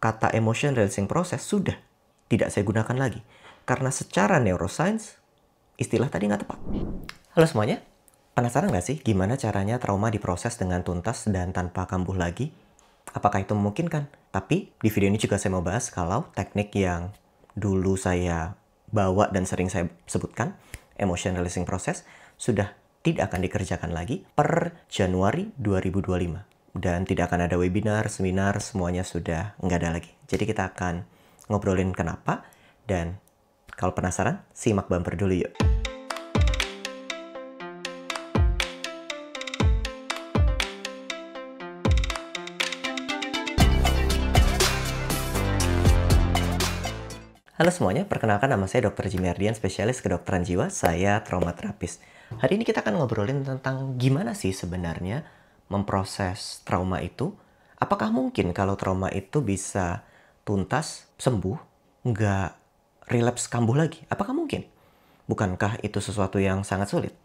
kata emotion releasing process sudah tidak saya gunakan lagi. Karena secara neuroscience, istilah tadi nggak tepat. Halo semuanya, penasaran nggak sih gimana caranya trauma diproses dengan tuntas dan tanpa kambuh lagi? Apakah itu memungkinkan? Tapi di video ini juga saya mau bahas kalau teknik yang dulu saya bawa dan sering saya sebutkan, emotion releasing process, sudah tidak akan dikerjakan lagi per Januari 2025. Dan tidak akan ada webinar, seminar, semuanya sudah nggak ada lagi. Jadi kita akan ngobrolin kenapa, dan kalau penasaran, simak bumper dulu yuk. Halo semuanya, perkenalkan nama saya Dr. Jimmy Ardian, spesialis kedokteran jiwa, saya trauma terapis. Hari ini kita akan ngobrolin tentang gimana sih sebenarnya memproses trauma itu. Apakah mungkin kalau trauma itu bisa tuntas, sembuh, nggak relapse kambuh lagi? Apakah mungkin? Bukankah itu sesuatu yang sangat sulit?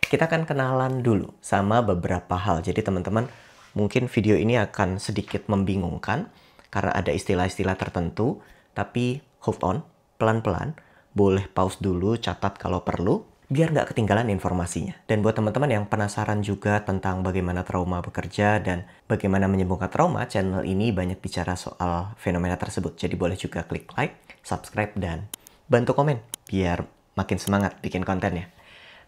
Kita akan kenalan dulu sama beberapa hal. Jadi teman-teman, mungkin video ini akan sedikit membingungkan karena ada istilah-istilah tertentu, tapi hold on, pelan-pelan, boleh pause dulu, catat kalau perlu, biar nggak ketinggalan informasinya. Dan buat teman-teman yang penasaran juga tentang bagaimana trauma bekerja dan bagaimana menyembuhkan trauma, channel ini banyak bicara soal fenomena tersebut. Jadi boleh juga klik like, subscribe, dan bantu komen, biar makin semangat bikin kontennya.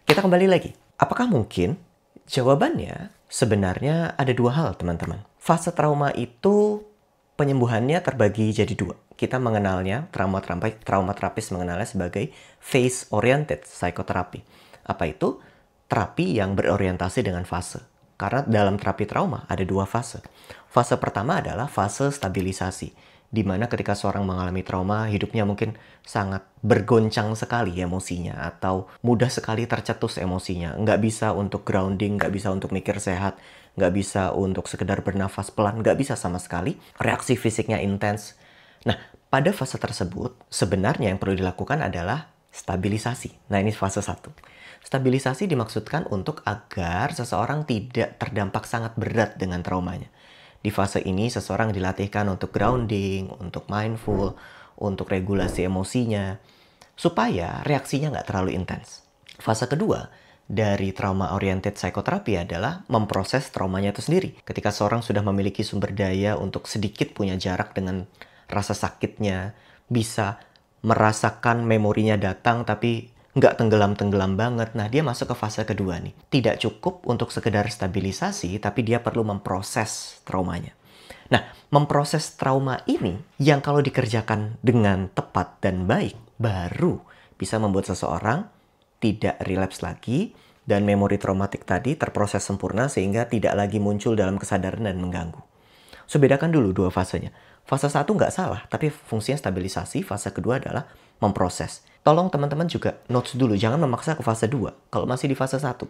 Kita kembali lagi. Apakah mungkin? Jawabannya sebenarnya ada dua hal, teman-teman. Fase trauma itu penyembuhannya terbagi jadi dua. Kita mengenalnya, trauma terapis mengenalnya sebagai phase-oriented psychotherapy. Apa itu? Terapi yang berorientasi dengan fase. Karena dalam terapi trauma ada dua fase. Fase pertama adalah fase stabilisasi, di mana ketika seorang mengalami trauma, hidupnya mungkin sangat bergoncang sekali emosinya, atau mudah sekali tercetus emosinya. Nggak bisa untuk grounding, nggak bisa untuk mikir sehat, nggak bisa untuk sekedar bernafas pelan, nggak bisa sama sekali. Reaksi fisiknya intens. Nah, pada fase tersebut, sebenarnya yang perlu dilakukan adalah stabilisasi. Nah, ini fase 1. Stabilisasi dimaksudkan untuk agar seseorang tidak terdampak sangat berat dengan traumanya. Di fase ini, seseorang dilatihkan untuk grounding, untuk mindful, untuk regulasi emosinya, supaya reaksinya nggak terlalu intens. Fase kedua dari trauma-oriented psychotherapy adalah memproses traumanya itu sendiri. Ketika seorang sudah memiliki sumber daya untuk sedikit punya jarak dengan rasa sakitnya, bisa merasakan memorinya datang tapi nggak tenggelam-tenggelam banget. Nah, dia masuk ke fase kedua nih. Tidak cukup untuk sekedar stabilisasi, tapi dia perlu memproses traumanya. Nah, memproses trauma ini yang kalau dikerjakan dengan tepat dan baik, baru bisa membuat seseorang tidak relapse lagi, dan memori traumatik tadi terproses sempurna sehingga tidak lagi muncul dalam kesadaran dan mengganggu. So, bedakan dulu dua fasenya. Fase 1 nggak salah, tapi fungsinya stabilisasi. Fase kedua adalah memproses. Tolong teman-teman juga notes dulu, jangan memaksa ke fase 2. Kalau masih di fase 1,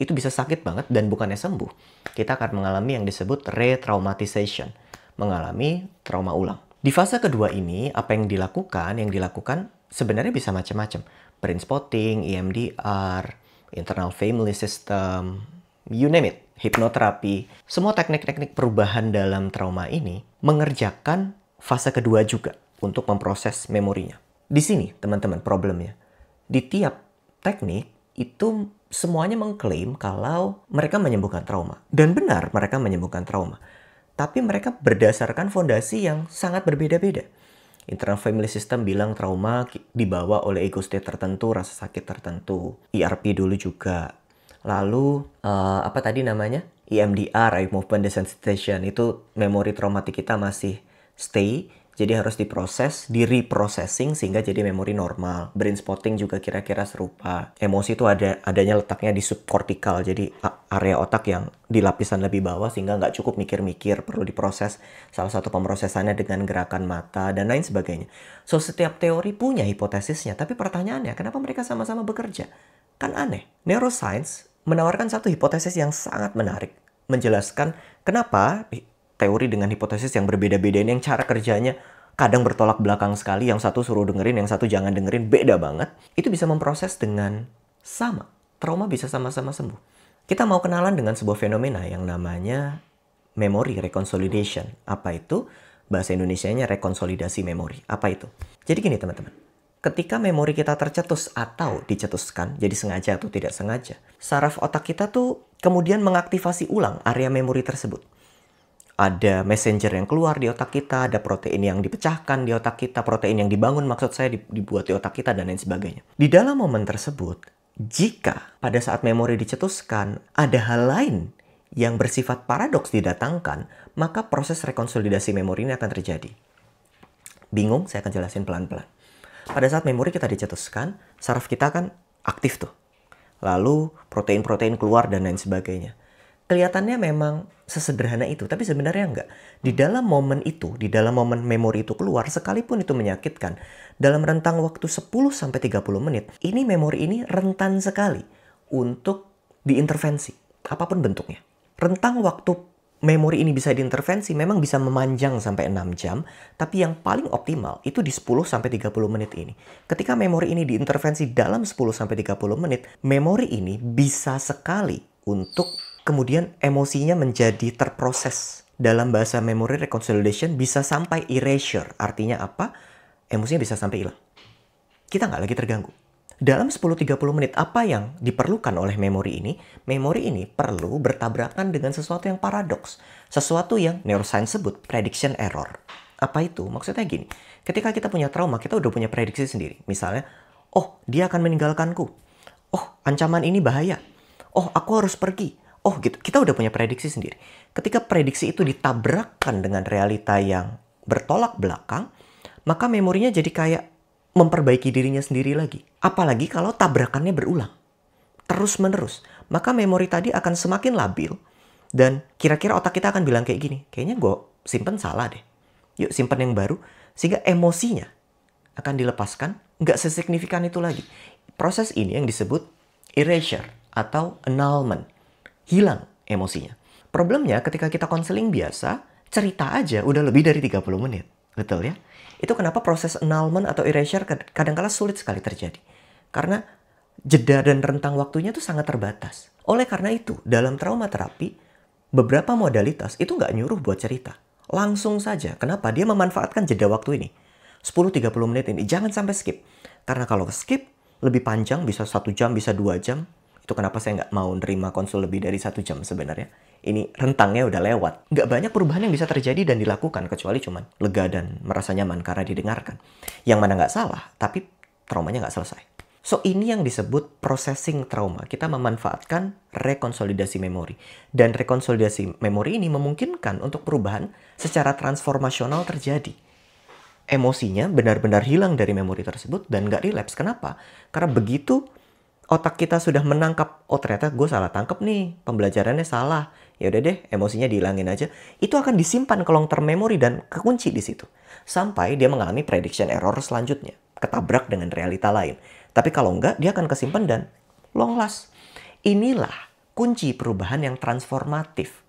itu bisa sakit banget dan bukannya sembuh. Kita akan mengalami yang disebut re-traumatization, mengalami trauma ulang. Di fase kedua ini, apa yang dilakukan? Yang dilakukan sebenarnya bisa macam-macam. Brain spotting, EMDR, internal family system, you name it, hipnoterapi. Semua teknik-teknik perubahan dalam trauma ini mengerjakan fase kedua juga untuk memproses memorinya. Di sini, teman-teman, problemnya. Di tiap teknik itu semuanya mengklaim kalau mereka menyembuhkan trauma. Dan benar mereka menyembuhkan trauma. Tapi mereka berdasarkan fondasi yang sangat berbeda-beda. Internal family system bilang trauma dibawa oleh ego state tertentu, rasa sakit tertentu. ERP dulu juga. Lalu, apa tadi namanya? EMDR, Eye Movement Desensitization. Itu memori traumatik kita masih stay. Jadi harus diproses, di-reprocessing sehingga jadi memori normal. Brain spotting juga kira-kira serupa. Emosi itu adanya letaknya di subkortikal. Jadi area otak yang di lapisan lebih bawah sehingga nggak cukup mikir-mikir. Perlu diproses. Salah satu pemrosesannya dengan gerakan mata dan lain sebagainya. So, setiap teori punya hipotesisnya. Tapi pertanyaannya, kenapa mereka sama-sama bekerja? Kan aneh. Neuroscience menawarkan satu hipotesis yang sangat menarik. Menjelaskan kenapa teori dengan hipotesis yang berbeda-beda ini, yang cara kerjanya kadang bertolak belakang sekali, yang satu suruh dengerin, yang satu jangan dengerin, beda banget. Itu bisa memproses dengan sama. Trauma bisa sama-sama sembuh. Kita mau kenalan dengan sebuah fenomena yang namanya memory reconsolidation. Apa itu? Bahasa Indonesianya rekonsolidasi memori. Apa itu? Jadi gini teman-teman. Ketika memori kita tercetus atau dicetuskan, jadi sengaja atau tidak sengaja, saraf otak kita tuh kemudian mengaktifasi ulang area memori tersebut. Ada messenger yang keluar di otak kita, ada protein yang dipecahkan di otak kita, protein yang dibangun maksud saya dibuat di otak kita, dan lain sebagainya. Di dalam momen tersebut, jika pada saat memori dicetuskan ada hal lain yang bersifat paradoks didatangkan, maka proses rekonsolidasi memori ini akan terjadi. Bingung? Saya akan jelasin pelan-pelan. Pada saat memori kita dicetuskan, saraf kita kan aktif tuh. Lalu protein-protein keluar dan lain sebagainya. Kelihatannya memang sesederhana itu, tapi sebenarnya enggak. Di dalam momen itu, di dalam momen memori itu keluar, sekalipun itu menyakitkan, dalam rentang waktu 10-30 menit, ini memori ini rentan sekali untuk diintervensi, apapun bentuknya. Rentang waktu memori ini bisa diintervensi memang bisa memanjang sampai 6 jam, tapi yang paling optimal itu di 10-30 menit ini. Ketika memori ini diintervensi dalam 10-30 menit, memori ini bisa sekali untuk kemudian emosinya menjadi terproses. Dalam bahasa memory reconciliation bisa sampai erasure. Artinya apa? Emosinya bisa sampai hilang. Kita nggak lagi terganggu. Dalam 10-30 menit, apa yang diperlukan oleh memori ini? Memori ini perlu bertabrakan dengan sesuatu yang paradoks. Sesuatu yang neuroscience sebut prediction error. Apa itu? Maksudnya gini, ketika kita punya trauma, kita udah punya prediksi sendiri. Misalnya, oh dia akan meninggalkanku. Oh ancaman ini bahaya. Oh aku harus pergi. Oh gitu, kita udah punya prediksi sendiri. Ketika prediksi itu ditabrakkan dengan realita yang bertolak belakang, maka memorinya jadi kayak memperbaiki dirinya sendiri lagi. Apalagi kalau tabrakannya berulang, terus-menerus. Maka memori tadi akan semakin labil, dan kira-kira otak kita akan bilang kayak gini, kayaknya gue simpen salah deh. Yuk simpen yang baru, sehingga emosinya akan dilepaskan, nggak sesignifikan itu lagi. Proses ini yang disebut erasure atau annulment. Hilang emosinya. Problemnya ketika kita konseling biasa, cerita aja udah lebih dari 30 menit. Betul ya? Itu kenapa proses annulment atau erasure kadang-kala sulit sekali terjadi. Karena jeda dan rentang waktunya itu sangat terbatas. Oleh karena itu, dalam trauma terapi, beberapa modalitas itu nggak nyuruh buat cerita. Langsung saja. Kenapa? Dia memanfaatkan jeda waktu ini. 10-30 menit ini. Jangan sampai skip. Karena kalau skip, lebih panjang, bisa 1 jam, bisa 2 jam. Itu kenapa saya nggak mau nerima konsul lebih dari 1 jam sebenarnya. Ini rentangnya udah lewat. Nggak banyak perubahan yang bisa terjadi dan dilakukan, kecuali cuman lega dan merasa nyaman karena didengarkan. Yang mana nggak salah, tapi traumanya nggak selesai. So, ini yang disebut processing trauma. Kita memanfaatkan rekonsolidasi memori. Dan rekonsolidasi memori ini memungkinkan untuk perubahan secara transformasional terjadi. Emosinya benar-benar hilang dari memori tersebut dan nggak relapse. Kenapa? Karena begitu otak kita sudah menangkap, oh ternyata gue salah tangkap nih, pembelajarannya salah. Ya udah deh, emosinya dihilangin aja. Itu akan disimpan ke long term memory dan kekunci di situ. Sampai dia mengalami prediction error selanjutnya. Ketabrak dengan realita lain. Tapi kalau enggak, dia akan kesimpan dan long last. Inilah kunci perubahan yang transformatif.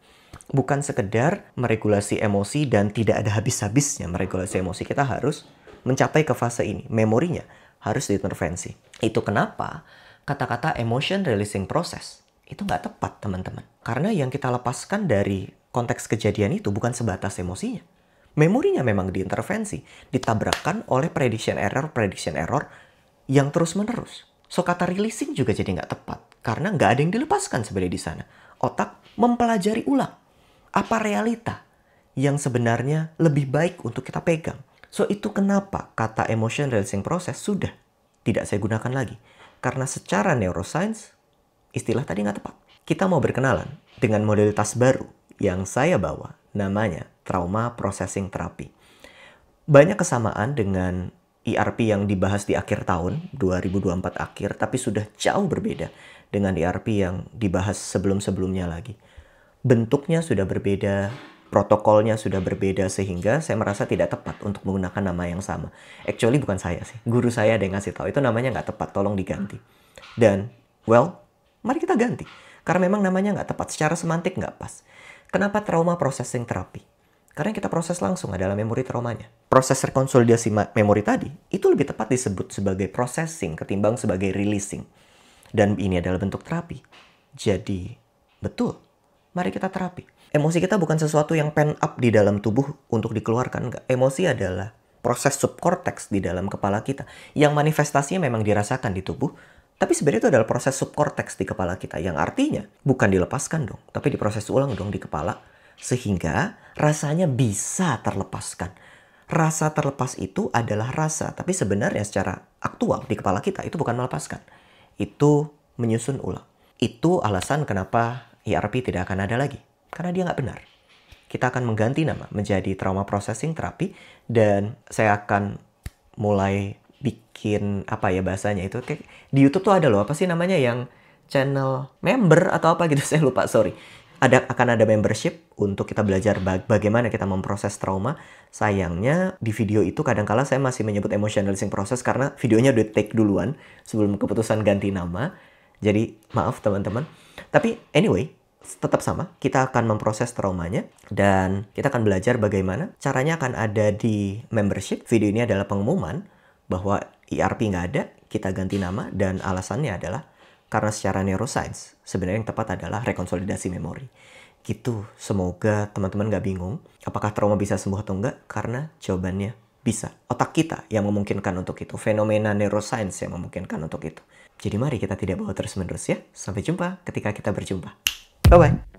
Bukan sekedar meregulasi emosi dan tidak ada habis-habisnya meregulasi emosi. Kita harus mencapai ke fase ini. Memorinya harus diintervensi. Itu kenapa kata-kata emotion releasing process itu nggak tepat, teman-teman. Karena yang kita lepaskan dari konteks kejadian itu bukan sebatas emosinya. Memorinya memang diintervensi, ditabrakkan oleh prediction error yang terus-menerus. So, kata releasing juga jadi nggak tepat. Karena nggak ada yang dilepaskan sebenarnya di sana. Otak mempelajari ulang apa realita yang sebenarnya lebih baik untuk kita pegang. So, itu kenapa kata emotion releasing process sudah tidak saya gunakan lagi. Karena secara neuroscience, istilah tadi nggak tepat. Kita mau berkenalan dengan modalitas baru yang saya bawa, namanya Trauma Processing Therapy. Banyak kesamaan dengan ERP yang dibahas di akhir tahun, 2024 akhir, tapi sudah jauh berbeda dengan ERP yang dibahas sebelum-sebelumnya lagi. Bentuknya sudah berbeda, protokolnya sudah berbeda, sehingga saya merasa tidak tepat untuk menggunakan nama yang sama. Actually bukan saya sih, guru saya ada yang ngasih tahu, itu namanya nggak tepat, tolong diganti. Dan, well, mari kita ganti. Karena memang namanya nggak tepat, secara semantik nggak pas. Kenapa trauma processing therapy? Karena yang kita proses langsung adalah memori traumanya. Proses rekonsolidasi memori tadi, itu lebih tepat disebut sebagai processing ketimbang sebagai releasing. Dan ini adalah bentuk terapi. Jadi, betul, mari kita terapi. Emosi kita bukan sesuatu yang pent up di dalam tubuh untuk dikeluarkan. Enggak. Emosi adalah proses subkorteks di dalam kepala kita yang manifestasinya memang dirasakan di tubuh, tapi sebenarnya itu adalah proses subkorteks di kepala kita yang artinya bukan dilepaskan dong, tapi diproses ulang dong di kepala sehingga rasanya bisa terlepaskan. Rasa terlepas itu adalah rasa, tapi sebenarnya secara aktual di kepala kita itu bukan melepaskan. Itu menyusun ulang. Itu alasan kenapa ERP tidak akan ada lagi. Karena dia nggak benar. Kita akan mengganti nama menjadi trauma processing therapy dan saya akan mulai bikin apa ya bahasanya itu kayak di YouTube tuh ada loh apa sih namanya yang channel member atau apa gitu saya lupa sorry. Akan ada membership untuk kita belajar bagaimana kita memproses trauma. Sayangnya di video itu kadangkala saya masih menyebut emotional listening process karena videonya udah take duluan sebelum keputusan ganti nama. Jadi maaf teman-teman. Tapi anyway, tetap sama, kita akan memproses traumanya dan kita akan belajar bagaimana caranya akan ada di membership. Video ini adalah pengumuman bahwa ERP nggak ada, kita ganti nama dan alasannya adalah karena secara neuroscience sebenarnya yang tepat adalah rekonsolidasi memori. Gitu, semoga teman-teman nggak bingung apakah trauma bisa sembuh atau enggak karena jawabannya bisa. Otak kita yang memungkinkan untuk itu, fenomena neuroscience yang memungkinkan untuk itu. Jadi mari kita tidak bawa terus-menerus ya. Sampai jumpa ketika kita berjumpa. Bye-bye.